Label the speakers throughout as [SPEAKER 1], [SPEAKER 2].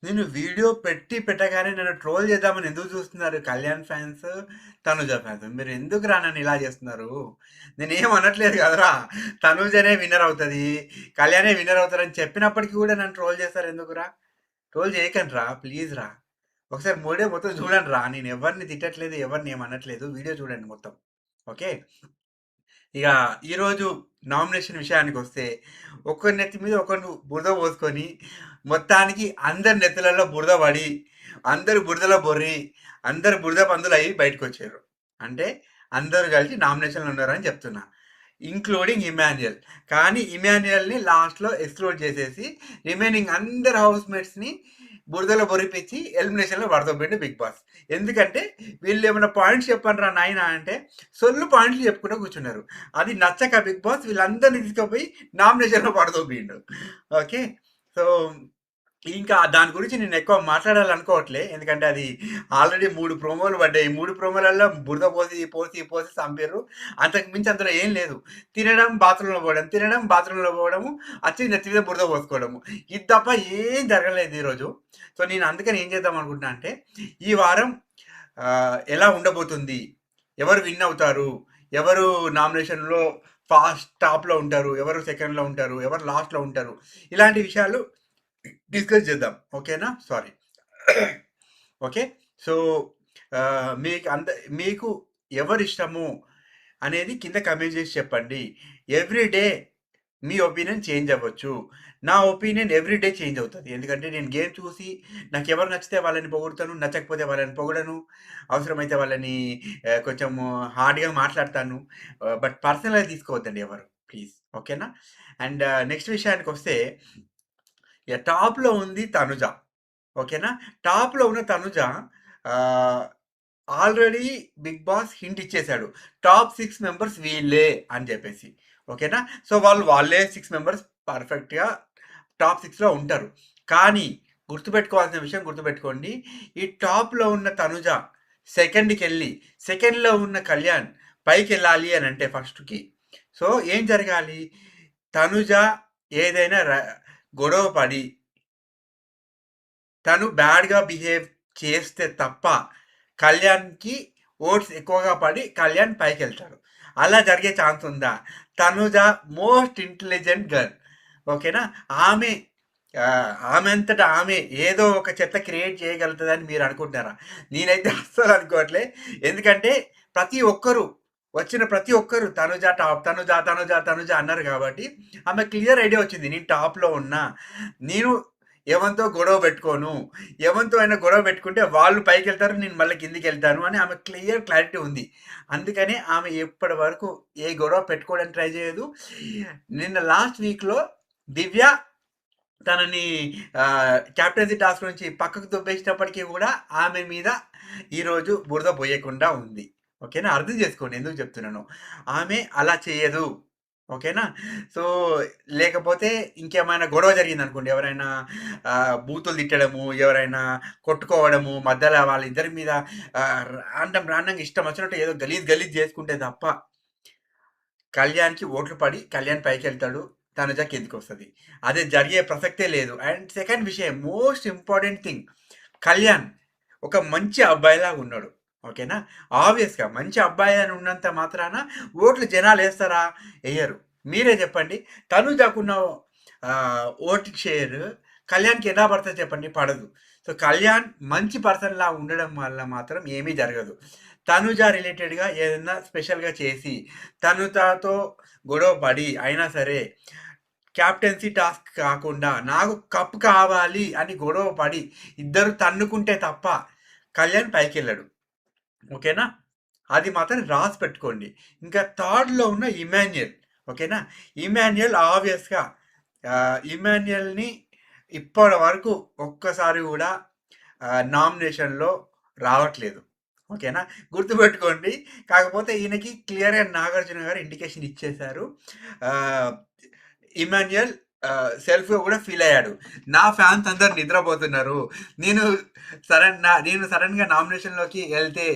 [SPEAKER 1] నేను వీడియో పెట్టగానే నన్ను ట్రోల్ చేద్దామని ఎందుకు చూస్తున్నారు కళ్యాణ్ ఫ్యాన్స్, తనుజ ఫ్యాన్స్? మీరు ఎందుకురా నన్ను ఇలా చేస్తున్నారు? నేనేం అనట్లేదు కదరా! తనుజనే విన్నర్ అవుతది, కళ్యాణే విన్నర్ అవుతారని చెప్పినప్పటికి కూడా నన్ను ట్రోల్ చేస్తారు ఎందుకురా? ట్రోల్ చేయకండిరా ప్లీజ్ రా! ఒకసారి వీడియో మొత్తం చూడండిరా. నేను ఎవరిని తిట్టట్లేదు, ఎవరిని ఏమి అనట్లేదు. వీడియో చూడండి మొత్తం. ఓకే. ఇక ఈరోజు నామినేషన్ విషయానికొస్తే, ఒకరి నెత్తి మీద ఒకరు బురద పోసుకొని, మొత్తానికి అందరి నెత్తులలో బురద పడి, అందరూ బురదలో బొర్రి, అందరూ బురద పందులయ్యి బయటకొచ్చారు. అంటే అందరూ కలిసి నామినేషన్‌లో ఉన్నారని చెప్తున్నా. ఇంక్లూడింగ్ ఇమాన్యుయల్. కానీ ఇమాన్యుయల్‌ని లాస్ట్‌లో ఎక్స్‌క్లూడ్ చేసేసి, రిమైనింగ్ అందరు హౌస్‌మేట్స్‌ని బురదలో బొర్రిపిచ్చి ఎలిమినేషన్‌లో పడదొబ్బిండు బిగ్ బాస్. ఎందుకంటే వీళ్ళేమన్నా పాయింట్స్ చెప్పండ్రా నాయనా అంటే, సొల్లు పాయింట్లు చెప్పుకుంటూ కూర్చున్నారు. అది నచ్చక బిగ్ బాస్ వీళ్ళందరిని తీసుకుపోయి నామినేషన్‌లో పడదొబ్బిండు. ఓకే. సో, ఇంకా దాని గురించి నేను ఎక్కువ మాట్లాడాలనుకోవట్లే. ఎందుకంటే అది ఆల్రెడీ 3 ప్రోమోలు పడ్డాయి. 3 ప్రోమోలలో బురద పోసి సంపిర్రు. అంతకు మించి అందులో ఏం లేదు. తినడం, బాత్రూమ్‌లో పోవడం, తినడం, బాత్రూమ్‌లో పోవడము, వచ్చి నెత్తి మీద బురద పోసుకోవడము. ఇది తప్ప ఏం జరగలేదు ఈరోజు. సో, నేను అందుకని ఏం చేద్దాం అనుకుంటున్నా అంటే, ఈ వారం ఎలా ఉండబోతుంది? ఎవరు విన్ అవుతారు? ఎవరు నామినేషన్‌లో టాప్‌లో ఉంటారు? ఎవరు సెకండ్‌లో ఉంటారు? ఎవరు లాస్ట్‌లో ఉంటారు? ఇలాంటి విషయాలు డిస్కస్ చేద్దాం. ఓకేనా? సారీ. ఓకే. సో, మీకు మీకు ఎవరిష్టము అనేది కింద కామెంట్ చేసి చెప్పండి. ఎవ్రీ డే మీ ఒపీనియన్ చేంజ్ అవ్వచ్చు. నా ఒపీనియన్ ఎవ్రీ డే చేంజ్ అవుతది. ఎందుకంటే నేను గేమ్ చూసి నాకెవరు నచ్చితే వాళ్ళని పొగుడుతాను. నచ్చకపోతే వాళ్ళని పొగడను. అవసరమైతే వాళ్ళని కొంచెం హార్డ్‌గా మాట్లాడతాను. బట్ పర్సనల్‌గా తీసుకోవద్దండి ఎవరు ప్లీజ్. ఓకేనా? అండ్ నెక్స్ట్ విషయానికొస్తే టాప్‌లో ఉంది తనుజ. ఓకేనా? టాప్‌లో ఉన్న తనుజ ఆహ్, ఆల్రెడీ బిగ్ బాస్ హింట్ ఇచ్చేసాడు. టాప్ 6 మెంబర్స్ వీళ్ళే అని జెప్పేసి. ఓకేనా? సో, వాళ్ళే 6 మెంబర్స్ పర్ఫెక్ట్‌గా టాప్ 6లో ఉంటారు. కానీ గుర్తుపెట్టుకోవాల్సిన విషయం గుర్తుపెట్టుకోండి. ఈ టాప్‌లో ఉన్న తనుజ సెకండ్‌కెళ్ళి, సెకండ్‌లో ఉన్న కళ్యాణ్ పైకెళ్ళాలి అనంటే ఫస్ట్‌కి. సో, ఏం జరగాలి? తనుజ ఏదైనా గొడవ పడి తను బ్యాడ్‌గా బిహేవ్ చేస్తే తప్ప, కళ్యాణ్‌కి ఓట్స్ ఎక్కువగా పడి కళ్యాణ్ పైకెళ్తాడు. అలా జరిగే ఛాన్స్ ఉందా? Tanuja most intelligent girl. ఓకేనా? ఆమె ఆమె అంతట ఆమె ఏదో ఒక చెత్త క్రియేట్ చేయగలుగుతదని మీరు అనుకుంటున్నారా? నేనైతే అస్సలు అనుకోవట్లే. ఎందుకంటే ప్రతి ఒక్కరు, వచ్చిన ప్రతి ఒక్కరు తనుజ టాప్, తనుజ, తనుజ, తనుజ అన్నారు కాబట్టి, ఆమె క్లియర్ ఐడియా వచ్చింది. నేను టాప్‌లో ఉన్నా. నేను ఎవనితో గొడవ పెట్టుకోను. ఎవనితో అయినా గొడవ పెట్టుకుంటే వాళ్ళు పైకెళ్తారు. నేను మళ్ళీ కిందకెళ్తాను అని ఆమె క్లారిటీ ఉంది. అందుకనే ఆమె ఇప్పటి వరకు ఏ గొడవ పెట్టుకోవడానికి ట్రై చేయదు. నిన్న లాస్ట్ వీక్‌లో దివ్య తనని కెప్టెన్సీ టాస్క్ నుంచి పక్కకు దొబ్బేసినప్పటికీ కూడా ఆమె మీద ఈరోజు బురద పోయకుండా ఉంది. ఓకేనా? అర్థం చేసుకోండి ఎందుకు చెప్తున్నానో. ఆమె అలా చేయదు. ఓకేనా? సో, లేకపోతే ఇంకేమైనా గొడవ జరిగిందనుకోండి. ఎవరైనా బూతులు తిట్టడము, ఎవరైనా కొట్టుకోవడము, మధ్యలో వాళ్ళిద్దరి మీద రాండమ్‌గా ఇష్టం వచ్చినట్టు ఏదో గలీజ్ చేసుకుంటే తప్ప కళ్యాణ్‌కి ఓట్లు పడి కళ్యాణ్ పైకెళ్తాడు. తనుజ కిందకొస్తది. అది జరిగే ప్రసక్తే లేదు. అండ్ సెకండ్ విషయం మోస్ట్ ఇంపార్టెంట్ థింగ్ కళ్యాణ్ ఒక మంచి అబ్బాయిలాగా ఉన్నాడు. ఓకేనా? ఆబ్వియస్‌గా మంచి అబ్బాయి అని ఉన్నంత మాత్రాన ఓట్లు జనాలేస్తారా? ఎయ్యరు. మీరే చెప్పండి. తనుజకున్న ఓటింగ్ షేర్ కళ్యాణ్‌కి ఎలా పడతది చెప్పండి? పడదు. సో, కళ్యాణ్ మంచి పర్సన్‌లా ఉండడం వల్ల మాత్రం ఏమీ జరగదు. తనుజ రిలేటెడ్‌గా ఏదన్నా స్పెషల్‌గా చేసి, తనుజతో గొడవ పడి అయినా సరే, కెప్టెన్సీ టాస్క్ కాకుండా నాకు కప్ కావాలి అని గొడవ పడి, ఇద్దరు తన్నుకుంటే తప్ప కళ్యాణ్ పైకెళ్ళడు. ఓకేనా? అది మాత్రం రాసి పెట్టుకోండి. ఇంకా థర్డ్‌లో ఉన్న ఇమాన్యుయల్. ఓకేనా? ఇమాన్యుయల్ ఆబ్వియస్‌గా ఇమాన్యుయల్‌ని ఇప్పటి వరకు ఒక్కసారి గూడా నామినేషన్‌లో రావట్లేదు. ఓకేనా? గుర్తుపెట్టుకోండి. కాకపోతే ఈయనకి క్లియర్‌గా నాగార్జున గారు ఇండికేషన్ ఇచ్చేసారు. ఆహ్, ఇమాన్యుయల్ సెల్ఫ్‌గా గూడా ఫీల్ అయ్యాడు. నా ఫ్యాన్స్ అందరూ నిద్రపోతున్నారు. నేను నేను సడెన్‌గా నామినేషన్‌లోకి ఎళ్తే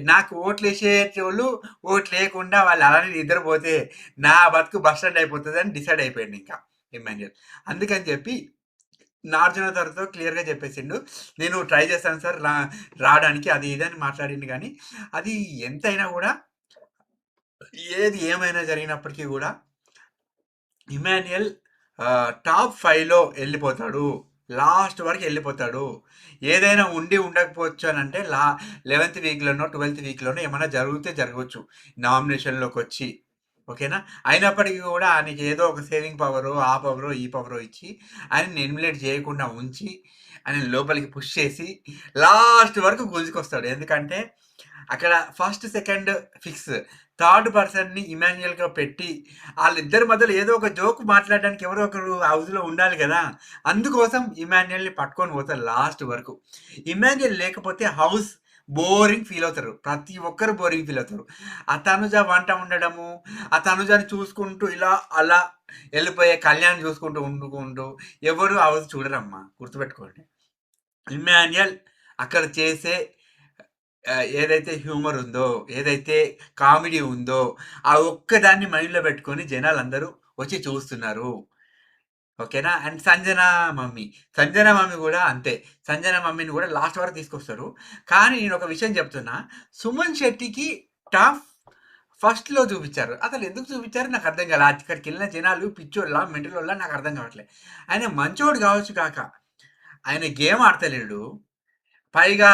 [SPEAKER 1] నాకు ఓట్లేసేటోళ్ళు ఓట్లేయకుండా వాళ్ళు అలానే నిద్రపోతే నా బతుకు బస్టాండ్ అయిపోతదని డిసైడ్ అయిపోయిండింకా ఇమాన్యుయల్. అందుకని చెప్పి నాగార్జున సార్‌తో క్లియర్‌గా చెప్పేసిండు. నేను ట్రై చేస్తాను సార్ రావడానికి అది ఇది అని మాట్లాడిండు గానీ, అది ఎంతైనా గూడా ఏది ఏమైనా జరిగినప్పటికీ గూడా ఇమాన్యుయల్ టాప్ 5లో ఎళ్ళిపోతాడు. లాస్ట్ వరకు ఎళ్ళిపోతాడు. ఏదైనా ఉండి ఉండకపోవచ్చు అనంటే 11థ్ వీక్‌లోనో, 12థ్ వీక్‌లోనో ఏమన్నా జరిగితే జరగొచ్చు. నామినేషన్‌లోకొచ్చి. ఓకేనా? అయినప్పటికీ గూడా ఆయనకి ఏదో ఒక సేవింగ్ పవరో, ఆ పవరో, ఈ పవరో ఇచ్చి ఆయనని ఎలిమినేట్ చేయకుండా ఉంచి, ఆయనని లోపలికి పుష్ చేసి లాస్ట్ వరకు గుంజుకొస్తాడు. ఎందుకంటే అక్కడ ఫస్ట్, సెకండ్ ఫిక్స్. థర్డ్ పర్సన్‌ని ఇమాన్యుయల్‌గా పెట్టి ఆళ్ళిద్దరి మధ్యలో ఏదో ఒక జోక్ మాట్లాడడానికి ఎవరో ఒకరు హౌస్‌లో ఉండాలి గదా! అందుకోసం ఇమాన్యుయల్‌ని పట్టుకొని పోతారు లాస్ట్ వరకు. ఇమాన్యుయల్ లేకపోతే హౌస్ బోరింగ్ ఫీల్ అవుతారు. ప్రతి ఒక్కరు బోరింగ్ ఫీల్ అవుతారు. ఆ తనుజ వంట వండడము, ఆ తనుజని చూసుకుంటూ ఇలా అలా ఎళ్ళిపోయే కళ్యాణ్ చూసుకుంటూ వండుకుంటూ ఎవరు హౌస్ చూడరమ్మా గుర్తుపెట్టుకోండి. ఇమ్మాన్యుయల్ అక్కడ చేసే ఏదైతే హ్యూమర్ ఉందో, ఏదైతే కామెడీ ఉందో, ఆ ఒక్కదాన్ని మైండ్‌లో పెట్టుకొని జనాలందరూ వచ్చి చూస్తున్నారు. ఓకేనా? అండ్ సంజన మమ్మీ గూడా అంతే. సంజన మమ్మీని గూడా లాస్ట్ వరకు తీసుకొస్తారు. కానీ నేనొక విషయం చెప్తున్నా. సుమన్ శెట్టికి టఫ్ ఫస్ట్‌లో చూపిచ్చారు. అసలు ఎందుకు చూపిచ్చారో నాకు అర్థం కాలే. అక్కడికెళ్ళిన జనాలు పిచ్చోళ్ళా? మెంటలోళ్ళా? నాకు అర్థం కావట్లే. ఆయన మంచోడు కావచ్చు కాక, ఆయన గేమ్ ఆడతలేడు. పైగా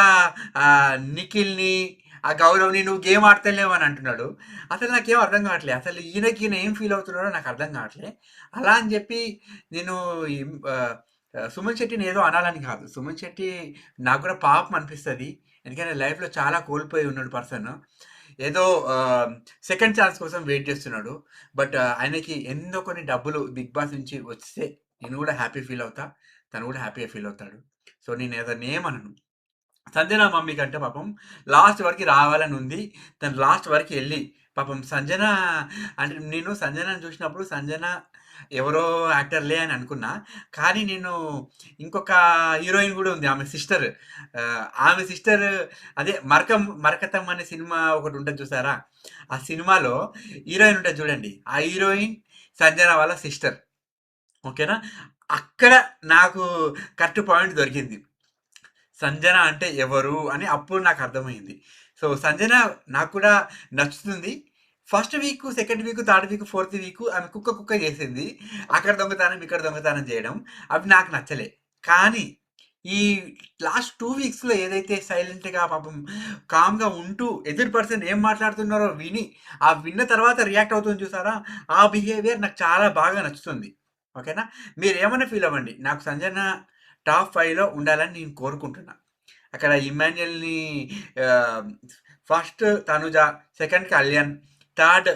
[SPEAKER 1] నిఖిల్‌ని, ఆ గౌరవ్‌ని "నువ్వు గేమ్ ఆడతలేవు" అని అంటున్నాడు. అసలు నాకేం అర్థం కావట్లే. అసలు ఈయన ఏం ఫీల్ అవుతున్నాడో నాకు అర్థం కావట్లే. అలా అని చెప్పి నేను ఆహ్, సుమన్ శెట్టిని ఏదో అనాలని కాదు. సుమన్ శెట్టి నాకు కూడా పాపం అనిపిస్తది. ఎందుకంటే లైఫ్‌లో చాలా కోల్పోయి ఉన్నాడు పర్సన్. ఏదో ఆహ్, సెకండ్ ఛాన్స్ కోసం వెయిట్ చేస్తున్నాడు. బట్ ఆయనకి ఎన్నో కొన్ని డబ్బులు 'బిగ్ బాస్' నుంచి వస్తే నేను కూడా హ్యాపీ ఫీల్ అవుతా. తను కూడా హ్యాపీగా ఫీల్ అవుతాడు. సో నేను అతన్నేమనను. సంజన మమ్మీ కంటే పాపం లాస్ట్ వరకి రావాలని ఉంది. తను లాస్ట్ వరకి ఎళ్లి పాపం సంజన అంటే నేను సంజనని చూసినప్పుడు సంజన ఎవరో యాక్టర్‌లే అని అనుకున్నా. కానీ నేను ఇంకొక హీరోయిన్ గూడా ఉంది. ఆమె సిస్టర్. ఆమె సిస్టర్ అదే 'మరకతం' అనే సినిమా ఒకటుంటది చూసారా? ఆ సినిమాలో హీరోయిన్ ఉంటది చూడండి. ఆ హీరోయిన్ సంజన వాళ్ళ సిస్టర్. ఓకేనా? అక్కడ నాకు కరెక్ట్ పాయింట్ దొరికింది. సంజన అంటే ఎవరు అని అప్పుడు నాకు అర్థమైంది. సో, సంజన నాకు కూడా నచ్చుతుంది. First week, second week, third week, fourth week ఆమె కుక్క చేసింది. అక్కడ దొంగతనం, ఇక్కడ దొంగతనం చేయడం అవి నాకు నచ్చలే. కానీ ఈ లాస్ట్ 2 వీక్స్‌లో ఏదైతే సైలెంట్‌గా పాపం కామ్‌గా ఉంటూ ఎదురు పర్సన్ ఏం మాట్లాడుతున్నారో విని, ఆ విన్న తర్వాత రియాక్ట్ అవుతుంది చూసారా? ఆ బిహేవియర్ నాకు చాలా బాగా నచ్చుతుంది. ఓకేనా? మీరేమన్నా ఫీల్ అవ్వండి. నాకు సంజన టాప్ 5లో ఉండాలని నేను కోరుకుంటున్నా. అక్కడ ఇమ్మాన్యుయల్‌ని ah, first Tanuja, second Kalyan, third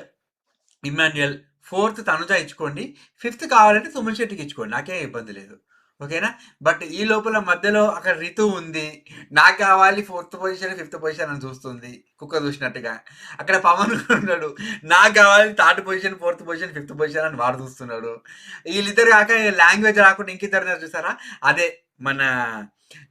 [SPEAKER 1] Emmanuel, fourth Tanuja ఇచ్చుకోండి. ఫిఫ్త్ కావాలంటే సుమన్ శెట్టికి ఇచ్చుకోండి. నాకేం ఇబ్బంది లేదు. ఓకేనా? బట్ ఈ లోపల మధ్యలో అక్కడ రితు ఉంది. నాకు కావాలి ఫోర్త్ పొజిషన్, ఫిఫ్త్ పొజిషన్ అని చూస్తుంది. కుక్క చూసినట్టుగా. అక్కడ పవన్ ఉన్నాడు. నాకు కావాలి third position, fourth position, fifth position అని వాడు చూస్తున్నాడు. వీళ్ళిద్దరు కాక లాంగ్వేజ్ రాకుండా ఇంకిద్దరున్నారు చూసారా? అదే మన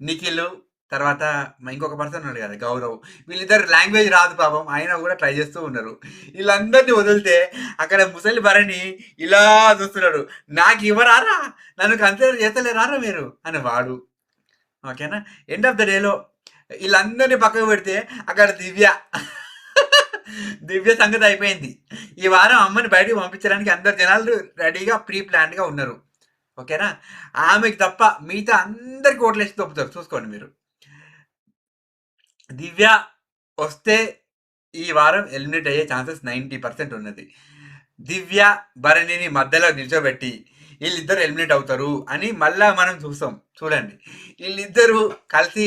[SPEAKER 1] నిఖిల్ తర్వాత ఇంకొక పర్సన్ ఉన్నాడు కదా! గౌరవ్. వీళ్ళిద్దరు లాంగ్వేజ్ రాదు పాపం. అయినా కూడా ట్రై చేస్తూ ఉన్నారు. వీళ్ళందరిని వదిలితే అక్కడ ముసలి భరణి ఇలా చూస్తున్నాడు. నాకివ్వరారా? నన్ను కన్సిడర్ చేస్తలేరారా మీరు? అని వాడు. ఓకేనా? ఎండ్ ఆఫ్ ద డేలో ఈళ్ళందరిని పక్కకు పెడితే అక్కడ దివ్య. దివ్య సంగతి అయిపోయింది. ఈ వారం అమ్మని బయటికి పంపించడానికి అందరు జనాలు రెడీగా ప్రీ ప్లాన్డ్‌గా ఉన్నారు. ఓకేనా? ఆమెకి తప్ప మిగతా అందరికి ఓట్లేసి దొబ్బుతారు చూసుకోండి మీరు. దివ్య వస్తే ఈ వారం ఎలిమినేట్ అయ్యే ఛాన్సెస్ 90% ఉన్నది. దివ్య, భరణిని మధ్యలో నిల్చోబెట్టి ఈళ్ళిద్దరు ఎలిమినేట్ అవుతారు అని మళ్ళా మనం చూస్తాం. చూడండి. ఈళ్ళిద్దరూ కలిసి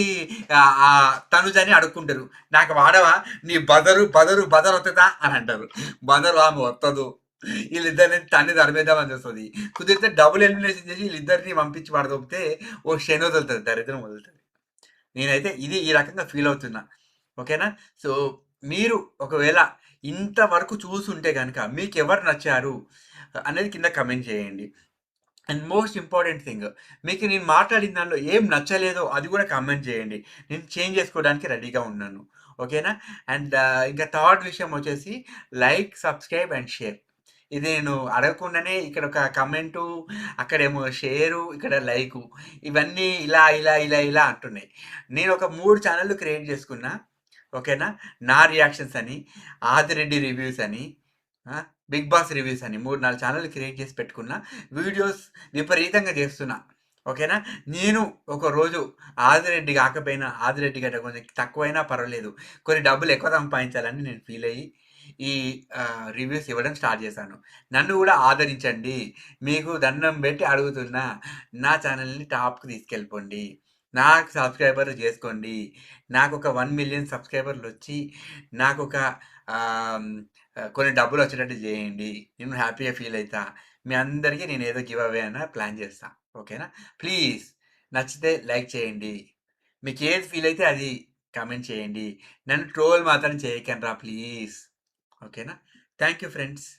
[SPEAKER 1] తనుజని అడుక్కుంటారు. నాకు వాడవా? నీ బదరు ఒత్తదా అని అంటారు. బదరు ఆమె ఒత్తదు. ఈళ్ళిద్దరిని తన్ని తరిమేద్దామని చూస్తది. కుదిరితే డబుల్ ఎలిమినేషన్ చేసి ఈళ్ళిద్దరిని పంపించి పడదొబ్బితే ఓ శని వదులుతది. దరిద్రం వదులుతది. నేనైతే ఈ రకంగా ఫీల్ అవుతున్నా. ఓకేనా? సో, మీరు ఒకవేళ ఇంతవరకు చూసుంటే గనక మీకెవరు నచ్చారు అనేది కింద కామెంట్ చేయండి. అండ్ మోస్ట్ ఇంపార్టెంట్ థింగ్ మీకు నేను మాట్లాడిన దానిలో ఏం నచ్చలేదో అది కూడా కామెంట్ చేయండి. నేను చేంజ్ చేసుకోవడానికి రెడీగా ఉన్నాను. ఓకేనా? అండ్ ఇంకా థర్డ్ విషయం వచ్చేసి లైక్, సబ్స్క్రైబ్ అండ్ షేర్. ఇది నేను అడగకుండానే ఇక్కడ ఒక కమెంటు, అక్కడేమో షేరు, ఇక్కడ లైకు. ఇవన్నీ ఇలా అంటున్నాయి. నేనొక 3 ఛానెల్‌లు క్రియేట్ చేసుకున్నా. ఓకేనా? నా రియాక్షన్స్ అని, ఆదిరెడ్డి రివ్యూస్ అని, ఆ! 'బిగ్ బాస్' రివ్యూస్ అని 3, 4 ఛానెల్‌లు క్రియేట్ చేసి పెట్టుకున్నా. వీడియోస్ విపరీతంగా చేస్తున్నా. ఓకేనా? నేను ఒకరోజు ఆదిరెడ్డి కాకపోయినా, ఆదిరెడ్డి కంటే కొంచెం తక్కువైనా పర్వాలేదు. కొన్ని డబ్బులు ఎక్కువ సంపాదించాలని నేను ఫీల్ అయ్యి ఈ రివ్యూస్ ఇవ్వడం స్టార్ట్ చేశాను. నన్ను కూడా ఆదరించండి. మీకు దండం పెట్టి అడుగుతున్నా. నా ఛానెల్‌ని టాప్‌కి తీసుకెళ్ళిపోండి. నాకు సబ్‌స్క్రైబర్లు చేసుకోండి. నాకొక 1,000,000 సబ్‌స్క్రైబర్‌లొచ్చి నాకొక ఆహ్, హ్మ్, కొన్ని డబ్బులొచ్చేటట్టు జేయండి. నేను హ్యాపీగా ఫీల్ అయితా. మీ అందరికి నేనేదో గివ్ అవే అన్నా ప్లాన్ చేస్తా. ఓకేనా? ప్లీజ్ నచ్చితే లైక్ చేయండి. మీకేది ఫీల్ అయితే అది కామెంట్ చేయండి. నన్ను ట్రోల్ మాత్రం చేయకండ్రా ప్లీజ్. ఓకేనా? Thank you friends.